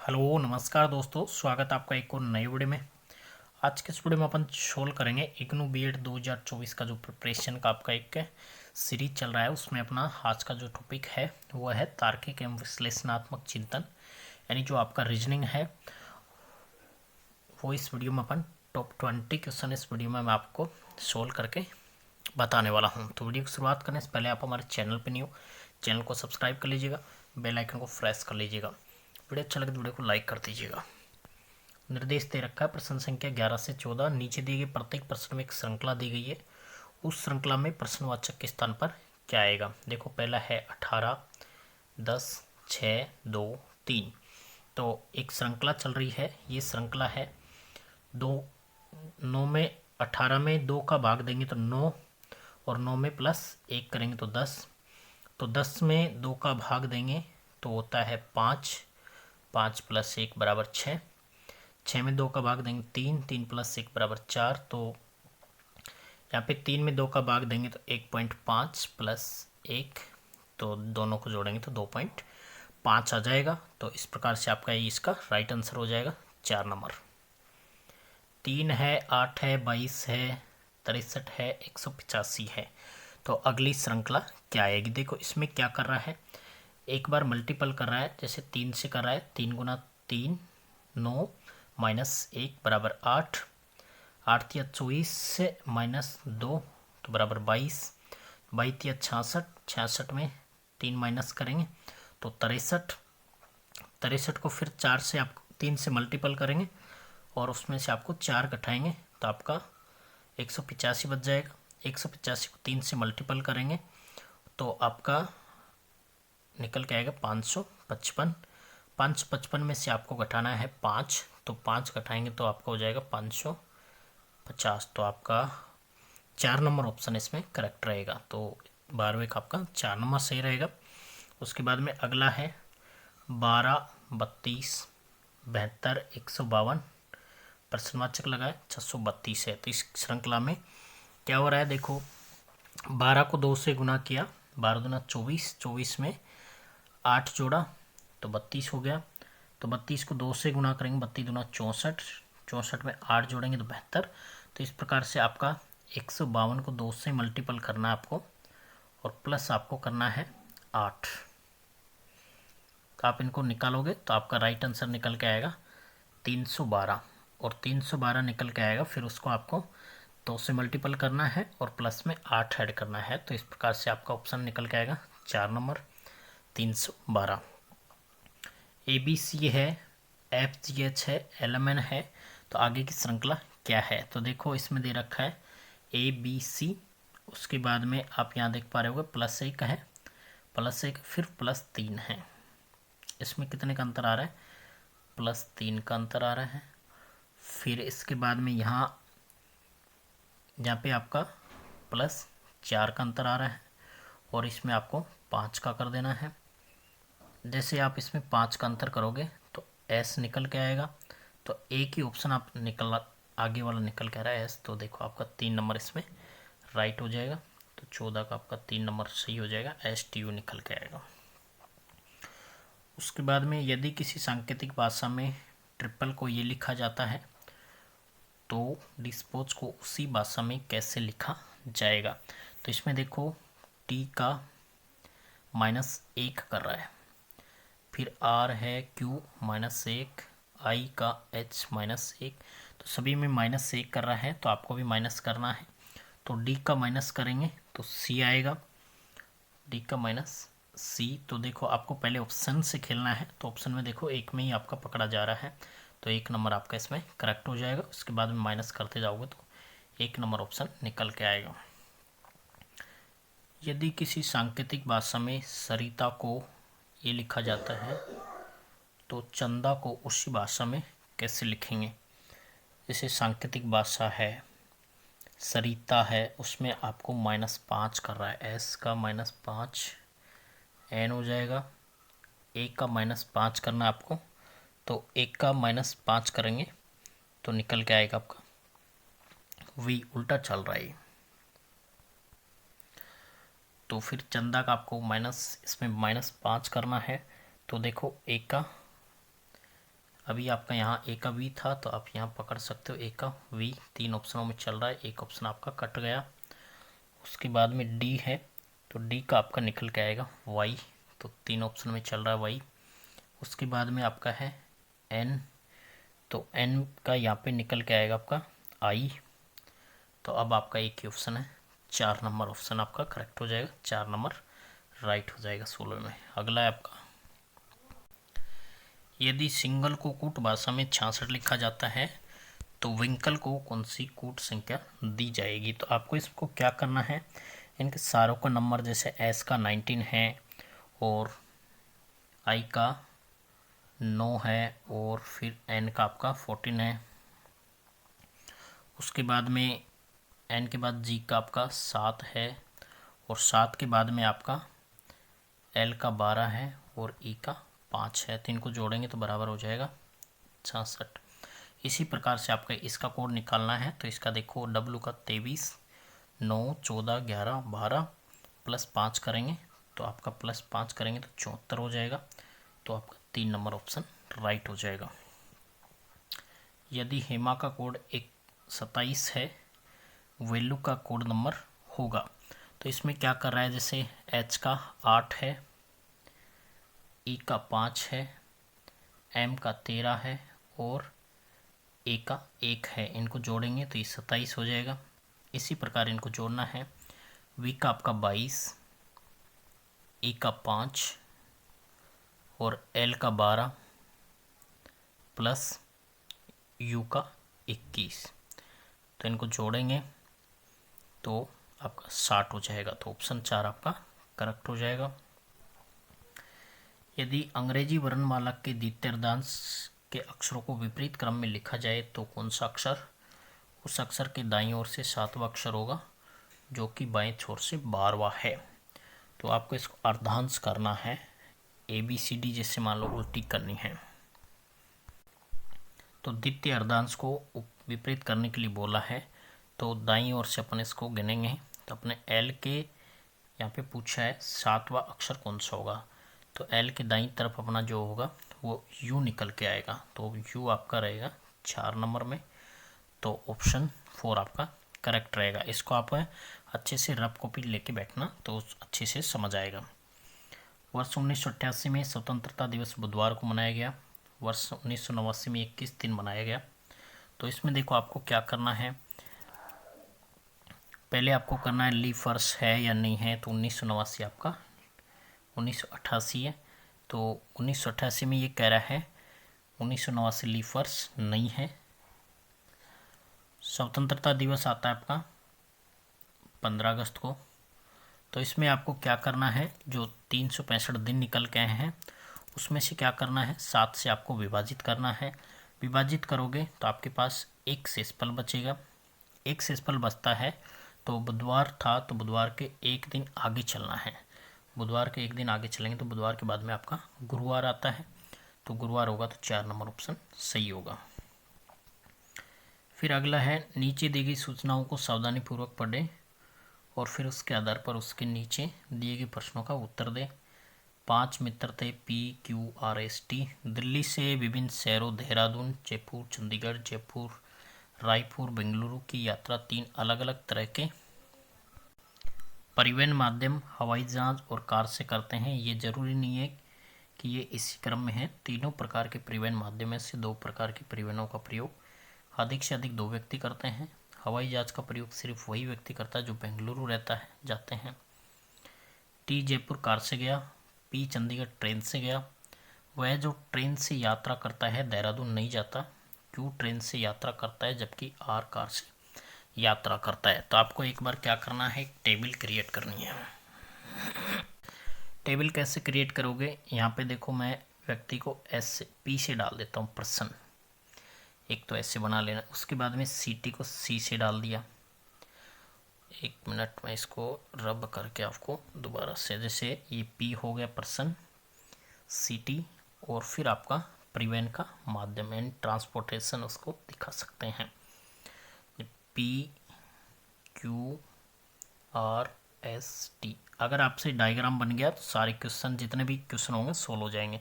Hello नमस्कार दोस्तों, स्वागत है आपका एक और नई वीडियो में। आज के इस वीडियो में अपन सोल्व करेंगे इग्नू बीएड 2024 का जो प्रिपरेशन का आपका एक सीरीज चल रहा है। उसमें अपना आज का जो टॉपिक है वो है तार्किक एवं विश्लेषणात्मक चिंतन, यानी जो आपका रीजनिंग है वो इस वीडियो में अपन टॉप 20 क्वेश्चन इस वीडियो में मैं आपको सोल्व करके बताने वाला हूँ। तो वीडियो की शुरुआत करने से पहले आप हमारे चैनल पर नहीं हो, चैनल को सब्सक्राइब कर लीजिएगा, बेल आइकन को प्रेस कर लीजिएगा। वीडियो अच्छा लगे तो वीडियो को लाइक कर दीजिएगा। निर्देश दे रखा है प्रश्न संख्या 11 से 14। नीचे दिए गए प्रत्येक प्रश्न में एक श्रृंखला दी गई है, उस श्रृंखला में प्रश्नवाचक के स्थान पर क्या आएगा। देखो पहला है 18, 10, 6, 2, 3। तो एक श्रृंखला चल रही है, ये श्रृंखला है 2, 9 में 18 में 2 का भाग देंगे तो 9, और 9 में प्लस 1 करेंगे तो 10। तो 10 में 2 का भाग देंगे तो होता है 5, 5 प्लस 1 बराबर 6। 6 में 2 का भाग देंगे 3, 3 प्लस 1 बराबर 4। तो यहाँ पे 3 में 2 का भाग देंगे तो 1.5 प्लस 1, तो दोनों को जोड़ेंगे तो 2.5 आ जाएगा। तो इस प्रकार से आपका ये इसका राइट आंसर हो जाएगा 4 नंबर। 3 है, 8 है, 22 है, 63 है, 185 है। तो अगली श्रृंखला क्या आएगी। देखो इसमें क्या कर रहा है, एक बार मल्टीपल कर रहा है, जैसे 3 से कर रहा है, 3 गुना 3 9 माइनस 1 बराबर 8, 8 तिया 24 से माइनस 2 तो बराबर 22, 22 तिया 66, 66 में 3 माइनस करेंगे तो 63, 63 को फिर 4 से आप 3 से मल्टीपल करेंगे और उसमें से आपको 4 घटाएंगे तो आपका 185 बच जाएगा। 185 को 3 से मल्टीपल करेंगे तो आपका निकल के आएगा 555। 555 में से आपको घटाना है 5, तो 5 घटाएंगे तो आपका हो जाएगा 550। तो आपका 4 नंबर ऑप्शन इसमें करेक्ट रहेगा। तो 12वें का आपका 4 नंबर सही रहेगा। उसके बाद में अगला है 12, 32, 72, 152। प्रश्नवाचक लगाए 632 है। तो इस श्रृंखला में क्या हो रहा है, देखो 12 को 2 से गुना किया, 12 दूना 24, 24 में 8 जोड़ा तो 32 हो गया। तो 32 को 2 से गुना करेंगे, 32 दूना 64, 64 में 8 जोड़ेंगे तो 72। तो इस प्रकार से आपका 152 को 2 से मल्टीपल करना है आपको, और प्लस आपको करना है 8। तो आप इनको निकालोगे तो आपका राइट आंसर निकल के आएगा 312, और 312 निकल के आएगा। फिर उसको आपको 2 से मल्टीपल करना है और प्लस में 8 ऐड करना है। तो इस प्रकार से आपका ऑप्शन निकल के आएगा 4 नंबर 312। ABC है, FGH है, LMN है। तो आगे की श्रृंखला क्या है, तो देखो इसमें दे रखा है ABC, उसके बाद में आप यहाँ देख पा रहे होगे +1 है, +1 फिर +3 है। इसमें कितने का अंतर आ रहा है, +3 का अंतर आ रहा है। फिर इसके बाद में यहाँ पे आपका +4 का अंतर आ रहा है, और इसमें आपको 5 का कर देना है। जैसे आप इसमें 5 का अंतर करोगे तो S निकल के आएगा। तो एक ही ऑप्शन आप निकल आगे वाला निकल के आ रहा है S। तो देखो आपका 3 नंबर इसमें राइट हो जाएगा। तो 14 का आपका 3 नंबर सही हो जाएगा, STU निकल के आएगा। उसके बाद में यदि किसी सांकेतिक भाषा में ट्रिपल को ये लिखा जाता है तो डिस्पोज को उसी भाषा में कैसे लिखा जाएगा। तो इसमें देखो T का -1 कर रहा है, फिर R है Q -1, I का H -1। तो सभी में -1 कर रहा है तो आपको भी माइनस करना है। तो D का माइनस करेंगे तो C आएगा, D का -C। तो देखो आपको पहले ऑप्शन से खेलना है, तो ऑप्शन में देखो एक में ही आपका पकड़ा जा रहा है, तो 1 नंबर आपका इसमें करेक्ट हो जाएगा। उसके बाद में माइनस करते जाओगे तो 1 नंबर ऑप्शन निकल के आएगा। यदि किसी सांकेतिक भाषा में सरिता को ये लिखा जाता है तो चंदा को उसी भाषा में कैसे लिखेंगे। जैसे सांकेतिक भाषा है, सरिता है, उसमें आपको -5 कर रहा है, S का -5 N हो जाएगा। 1 का -5 करना है आपको, तो 1 का -5 करेंगे तो निकल के आएगा आपका V। उल्टा चल रहा है। तो फिर चंदा का आपको इसमें -5 करना है। तो देखो 1 का अभी आपका यहाँ ए का वी था तो आप यहाँ पकड़ सकते हो ए का वी, 3 ऑप्शनों में चल रहा है, एक ऑप्शन आपका कट गया। उसके बाद में डी है तो डी का आपका निकल के आएगा वाई, तो 3 ऑप्शन में चल रहा है वाई। उसके बाद में आपका है एन, तो एन का यहाँ पे निकल के आएगा आपका आई, तो अब आपका एक ही ऑप्शन है, 4 नंबर ऑप्शन आपका करेक्ट हो जाएगा, 4 नंबर राइट हो जाएगा 16 में। अगला है आपका, यदि सिंगल को कूट भाषा में 66 लिखा जाता है तो विंकल को कौन सी कूट संख्या दी जाएगी। तो आपको इसको क्या करना है, इनके सारों का नंबर, जैसे एस का 19 है और आई का 9 है और फिर एन का आपका 14 है। उसके बाद में एन के बाद जी का आपका 7 है और 7 के बाद में आपका एल का 12 है और ई का 5 है, तो इनको जोड़ेंगे तो बराबर हो जाएगा 66। इसी प्रकार से आपका इसका कोड निकालना है, तो इसका देखो डब्लू का 23, 9, 14, 11, 12 प्लस 5 करेंगे तो आपका प्लस 5 करेंगे तो 74 हो जाएगा, तो आपका 3 नंबर ऑप्शन राइट हो जाएगा। यदि हेमा का कोड 27 है, वेल्यू का कोड नंबर होगा, तो इसमें क्या कर रहा है, जैसे एच का 8 है, ई का 5 है, एम का 13 है और ए का 1 है, इनको जोड़ेंगे तो ये 27 हो जाएगा। इसी प्रकार इनको जोड़ना है, वी का आपका 22, ई का 5 और एल का 12 प्लस यू का 21, तो इनको जोड़ेंगे तो आपका 60 हो जाएगा, तो ऑप्शन 4 आपका करेक्ट हो जाएगा। यदि अंग्रेजी वर्णमाला के द्वितीय अर्धांश के अक्षरों को विपरीत क्रम में लिखा जाए तो कौन सा अक्षर उस अक्षर के दाईं ओर से 7वां अक्षर होगा जो कि बाएं छोर से 12वां है। तो आपको इसको अर्धांश करना है, ABCD जैसे मान लो उल्टी करनी है। तो द्वितीय अर्धांश को विपरीत करने के लिए बोला है, तो दाईं ओर से अपन इसको गिनेंगे, तो अपने L के यहाँ पे पूछा है 7वां अक्षर कौन सा होगा, तो L के दाईं तरफ अपना जो होगा वो U निकल के आएगा, तो U आपका रहेगा 4 नंबर में, तो ऑप्शन 4 आपका करेक्ट रहेगा। इसको आप अच्छे से रफ कॉपी लेके बैठना तो अच्छे से समझ आएगा। वर्ष 1988 में स्वतंत्रता दिवस बुधवार को मनाया गया, वर्ष 1989 में 21 दिन मनाया गया। तो इसमें देखो आपको क्या करना है, पहले आपको करना है लीफ वर्ष है या नहीं है, तो 1989 आपका 1988 है, तो 1988 में ये कह रहा है 1989 लीफ वर्ष नहीं है। स्वतंत्रता दिवस आता है आपका 15 अगस्त को, तो इसमें आपको क्या करना है, जो 365 दिन निकल के आए हैं उसमें से क्या करना है, 7 से आपको विभाजित करना है। विभाजित करोगे तो आपके पास एक शेषफल बचेगा, एक शेषफल बचता है, तो बुधवार था तो बुधवार के एक दिन आगे चलना है, बुधवार के एक दिन आगे चलेंगे तो बुधवार के बाद में आपका गुरुवार आता है, तो गुरुवार होगा तो 4 नंबर ऑप्शन सही होगा। फिर अगला है, नीचे दी गई सूचनाओं को सावधानीपूर्वक पढ़ें और फिर उसके आधार पर उसके नीचे दिए गए प्रश्नों का उत्तर दें। 5 मित्र थे PQRST, दिल्ली से विभिन्न शहरों देहरादून, जयपुर, चंडीगढ़, जयपुर, रायपुर, बेंगलुरु की यात्रा 3 अलग अलग तरह के परिवहन माध्यम हवाई जहाज और कार से करते हैं। ये जरूरी नहीं है कि ये इसी क्रम में है, तीनों प्रकार के परिवहन माध्यम में से 2 प्रकार के परिवहनों का प्रयोग अधिक से अधिक 2 व्यक्ति करते हैं। हवाई जहाज का प्रयोग सिर्फ वही व्यक्ति करता है जो बेंगलुरु रहता है, जाते हैं। T जयपुर कार से गया, P चंडीगढ़ ट्रेन से गया, वह जो ट्रेन से यात्रा करता है देहरादून नहीं जाता, Q ट्रेन से यात्रा करता है जबकि R कार से यात्रा करता है। तो आपको एक बार क्या करना है, एक टेबल क्रिएट करनी है। टेबल कैसे क्रिएट करोगे, यहाँ पे देखो मैं व्यक्ति को P से डाल देता हूँ, पर्सन, एक तो ऐसे बना लेना। उसके बाद में CT को C से डाल दिया। 1 मिनट में इसको रब करके आपको दोबारा से, जैसे ये P हो गया पर्सन, CT और फिर आपका परिवहन का माध्यम एंड ट्रांसपोर्टेशन उसको दिखा सकते हैं, PQRST। अगर आपसे डायग्राम बन गया तो सारे क्वेश्चन जितने भी क्वेश्चन होंगे सोल्व हो जाएंगे।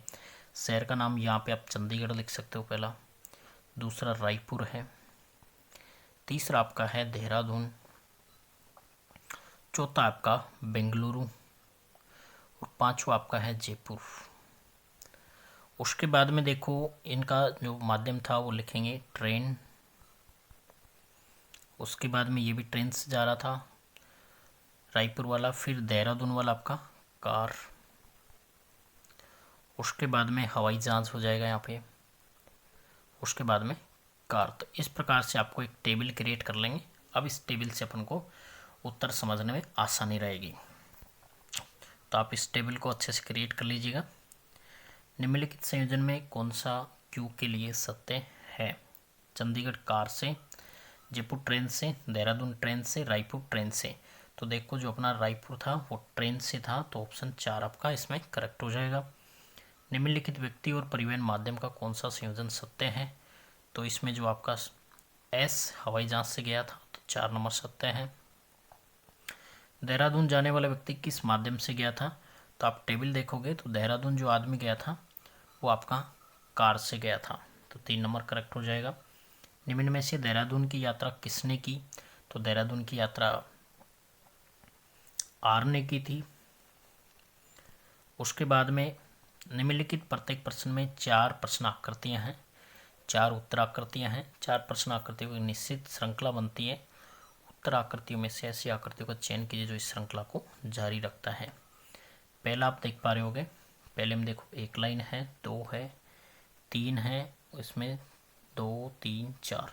शहर का नाम यहाँ पे आप चंडीगढ़ लिख सकते हो पहला, दूसरा रायपुर है, तीसरा आपका है देहरादून, चौथा आपका बेंगलुरु और पांचवा आपका है जयपुर। उसके बाद में देखो इनका जो माध्यम था वो लिखेंगे ट्रेन, उसके बाद में ये भी ट्रेन से जा रहा था रायपुर वाला, फिर देहरादून वाला आपका कार, उसके बाद में हवाई जहाज़ हो जाएगा यहाँ पे, उसके बाद में कार। तो इस प्रकार से आपको एक टेबल क्रिएट कर लेंगे। अब इस टेबल से अपन को उत्तर समझने में आसानी रहेगी। तो आप इस टेबल को अच्छे से क्रिएट कर लीजिएगा। निम्नलिखित संयोजन में कौन सा क्यू के लिए सत्य है? चंडीगढ़ कार से, जयपुर ट्रेन से, देहरादून ट्रेन से, रायपुर ट्रेन से। तो देखो जो अपना रायपुर था वो ट्रेन से था, तो ऑप्शन 4 आपका इसमें करेक्ट हो जाएगा। निम्नलिखित व्यक्ति और परिवहन माध्यम का कौन सा संयोजन सत्य है? तो इसमें जो आपका एस हवाई जहाज से गया था तो 4 नंबर सत्य है। देहरादून जाने वाला व्यक्ति किस माध्यम से गया था? तो आप टेबल देखोगे तो देहरादून जो आदमी गया था वो आपका कार से गया था, तो 3 नंबर करेक्ट हो जाएगा। निम्न में से देहरादून की यात्रा किसने की? तो देहरादून की यात्रा आर ने की थी। उसके बाद में निम्नलिखित प्रत्येक प्रश्न में 4 प्रश्न आकृतियां हैं, 4 उत्तर आकृतियां हैं। 4 प्रश्न आकृतियों की निश्चित श्रृंखला बनती है। उत्तर आकृतियों में से ऐसी आकृतियों का चयन कीजिए जो इस श्रृंखला को जारी रखता है। पहला आप देख पा रहे होगे, पहले में देखो 1 लाइन है, 2 है, 3 है, इसमें 2 3 4।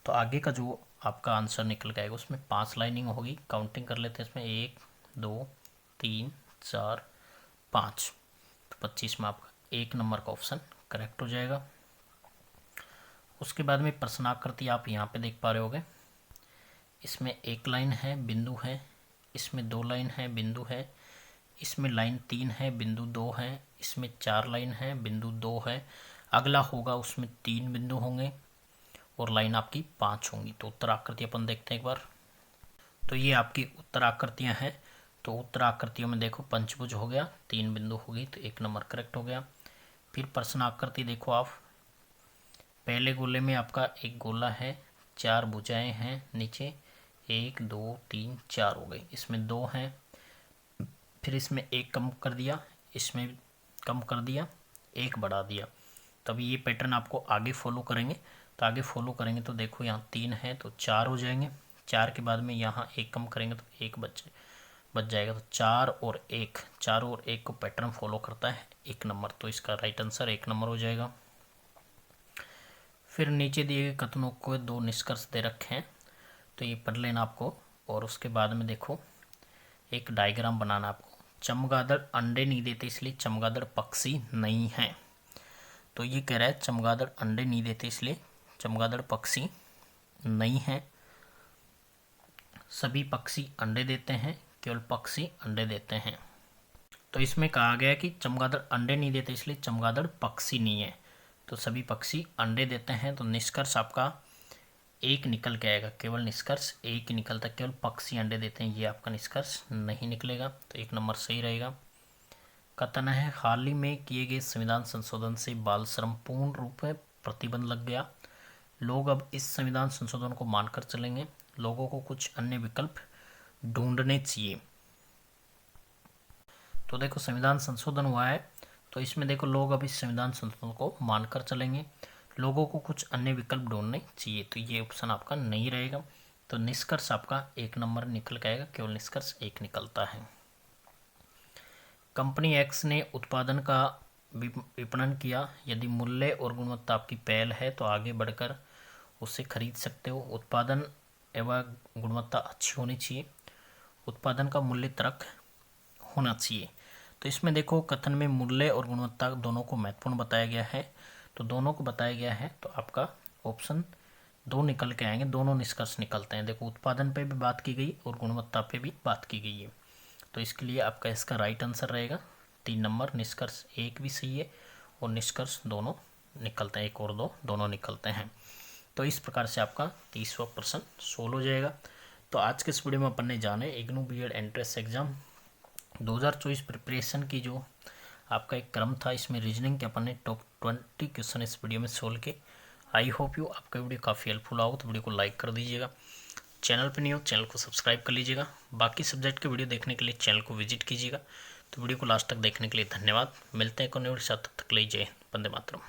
तो आगे का जो आपका आंसर निकल के आएगा उसमें 5 लाइनिंग होगी। काउंटिंग कर लेते हैं इसमें 1 2 3 4 5, तो 25 में आपका 1 नंबर का ऑप्शन करेक्ट हो जाएगा। उसके बाद में प्रश्नाकृति आप यहाँ पे देख पा रहे होगे, इसमें 1 लाइन है, बिंदु है, इसमें 2 लाइन है, बिंदु है, इसमें लाइन 3 है, बिंदु 2 है, इसमें 4 लाइन है, बिंदु 2 है, अगला होगा उसमें 3 बिंदु होंगे और लाइन आपकी 5 होंगी। तो उत्तर आकृति अपन देखते हैं एक बार। तो ये आपकी उत्तर आकृतियाँ हैं। तो उत्तर आकृतियों में देखो पंचभुज हो गया, 3 बिंदु होगी, तो 1 नंबर करेक्ट हो गया। फिर प्रश्न आकृति देखो आप, पहले गोले में आपका एक गोला है, 4 भुजाएं हैं नीचे, 1 2 3 4 हो गई, इसमें 2 हैं, फिर इसमें 1 कम कर दिया, इसमें कम कर दिया, 1 बढ़ा दिया। तभी ये पैटर्न आपको आगे फॉलो करेंगे। तो आगे फॉलो करेंगे तो देखो यहाँ 3 है तो 4 हो जाएंगे, 4 के बाद में यहाँ 1 कम करेंगे तो 1 बच जाएगा। तो 4 और 1 को पैटर्न फॉलो करता है 1 नंबर, तो इसका राइट आंसर 1 नंबर हो जाएगा। फिर नीचे दिए गए कथनों को 2 निष्कर्ष दे रखे हैं, तो ये पढ़ लेना आपको। और उसके बाद में देखो एक डायग्राम बनाना आपको। चमगादड़ अंडे नहीं देते इसलिए चमगादड़ पक्षी नहीं है। तो ये कह रहा है चमगादड़ अंडे नहीं देते इसलिए चमगादड़ पक्षी नहीं है। सभी पक्षी अंडे देते हैं, केवल पक्षी अंडे देते हैं। तो इसमें कहा गया कि चमगादड़ अंडे नहीं देते इसलिए चमगादड़ पक्षी नहीं है। तो सभी पक्षी अंडे देते हैं, तो निष्कर्ष आपका 1 निकल के आएगा। केवल निष्कर्ष 1 ही निकलता है, केवल पक्षी अंडे देते हैं, ये आपका निष्कर्ष नहीं निकलेगा। तो 1 नंबर सही रहेगा। कथन है हाल ही में किए गए संविधान संशोधन से बाल श्रम पूर्ण रूप में प्रतिबंध लग गया। लोग अब इस संविधान संशोधन को मानकर चलेंगे। लोगों को कुछ अन्य विकल्प ढूंढने चाहिए। तो देखो संविधान संशोधन हुआ है, तो इसमें देखो लोग अब इस संविधान संशोधन को मानकर चलेंगे। लोगों को कुछ अन्य विकल्प ढूंढने चाहिए, तो ये ऑप्शन आपका नहीं रहेगा। तो निष्कर्ष आपका 1 नंबर निकल के आएगा, केवल निष्कर्ष 1 निकलता है। कंपनी एक्स ने उत्पादन का विपणन किया। यदि मूल्य और गुणवत्ता आपकी पहल है तो आगे बढ़कर उसे खरीद सकते हो। उत्पादन एवं गुणवत्ता अच्छी होनी चाहिए। उत्पादन का मूल्य तर्क होना चाहिए। तो इसमें देखो कथन में मूल्य और गुणवत्ता दोनों को महत्वपूर्ण बताया गया है, तो दोनों को बताया गया है, तो आपका ऑप्शन 2 निकल के आएंगे। दोनों निष्कर्ष निकलते हैं। देखो उत्पादन पे भी बात की गई और गुणवत्ता पे भी बात की गई है, तो इसके लिए आपका इसका राइट आंसर रहेगा 3 नंबर। निष्कर्ष 1 भी सही है और निष्कर्ष दोनों निकलते हैं, 1 और 2 दोनों निकलते हैं। तो इस प्रकार से आपका 30वां प्रश्न सोल्व हो जाएगा। तो आज के इस वीडियो में अपन ने जाने IGNOU BEd entrance exam 2024 preparation की जो आपका एक क्रम था, इसमें रीजनिंग के अपन ने टॉप 20 क्वेश्चन इस वीडियो में सोल्व किए। आई होप यू आपका वीडियो काफ़ी हेल्पफुल होगा, तो वीडियो को लाइक कर दीजिएगा। चैनल पर नहीं हो चैनल को सब्सक्राइब कर लीजिएगा। बाकी सब्जेक्ट के वीडियो देखने के लिए चैनल को विजिट कीजिएगा। तो वीडियो को लास्ट तक देखने के लिए धन्यवाद। मिलते हैं एक और वीडियो के साथ, तब तक के लिए जय हिंद, वंदे मातरम।